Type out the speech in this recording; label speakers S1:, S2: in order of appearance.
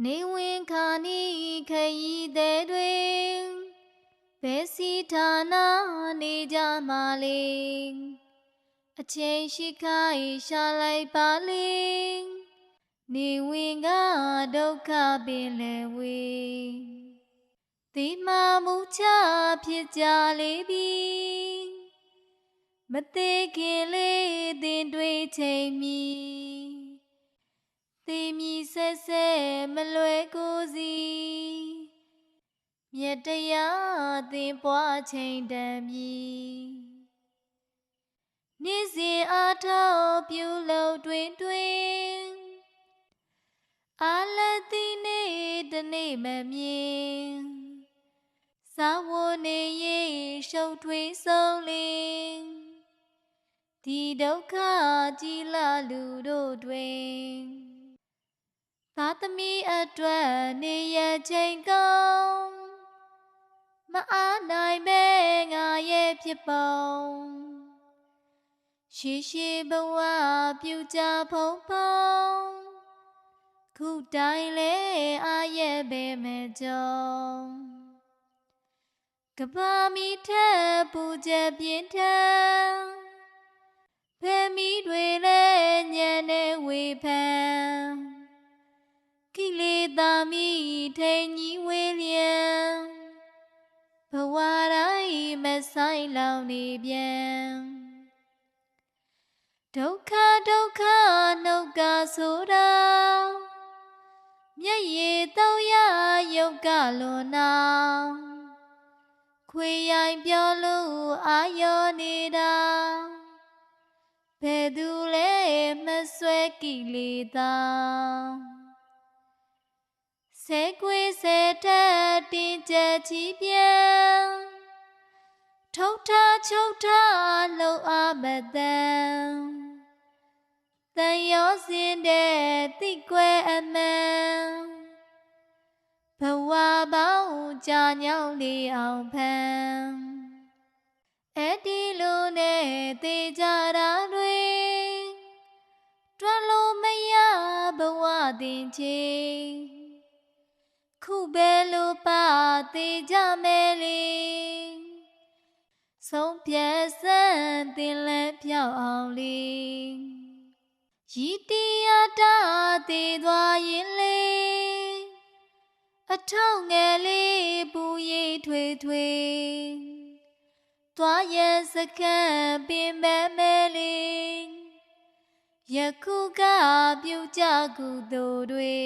S1: နေဝင်ခါနီခရီးသည်တွေဘယ်စီဌာနနေကြမှာလေအချိန်ရှိခိုင်းရှာလိုက်ပါလေနေဝင်ကဒုက္ခပင်လေဝေဒီမှာမူချဖြစ်ကြလေပြီမသေးခင်လေးတင်တွေးချိန်မီသေမီဆက်ဆက်မလွယ်ကိုစီမြတ်တရားသင်ပွားချိန်တန်မီနေ့စဉ်အားထုတ်ပြုလုပ်တွင်အာလတိနေတနေ့မမြင်စာဝနေရေရှုပ်ထွေးဆုံးလင်ဒီဒုက္ခကြီးလာလူတို့တွင်သာသမီအတွက်နေရချိန်ကောင်းမအားနိုင်ပဲငါရဲ့ဖြစ်ပုံရှိရှိဘဝပြုကြဖုံဖုံခုတိုင်းလေအားရဲ့ပဲမဲ့ကြောင်းကဘာမီထက်ပူချက်ပြင်းထန်ဖဲမီတွေလဲညံနေဝေဖန်ကိလေသာမီထိန်ကြီးဝေလျံဘဝတိုင်းမဆိုင်လောင်နေပြန်ဒုက္ခနှုတ်ကဆိုတာမျက်ရည်သုံးရယုတ်ကလွန်နာခွေရိုင်ပြောလို့အာယောနေတာဘယ်သူလဲမဆွဲကိလေသာဆဲကွေးဆဲတက်တင်ကြချီပြန်ထုတ်ထားချုပ်ထားလှုပ်အားမတန်တန်ရောစင်တဲ့တိကွယ်အမှန်ဘဝပေါင်းကြာညောင်းလေးအောင်ဖန်အဲ့ဒီလိုနဲ့သေကြတာတွေတွန်းလို့မရဘဝတင်ချေခုပဲလို့ပါသေးကြမယ်လေဆုံးဖြတ်စမ်းတင်လဲပြောင်းအောင်လေရည်တရားတာသေးသွားရင်လေအထောက်ငယ်လေးပူရိပ်ထွေထွေသွားရစကံပင်မဲ့မယ်လေယခုကပြုကြကုသိုလ်တွေ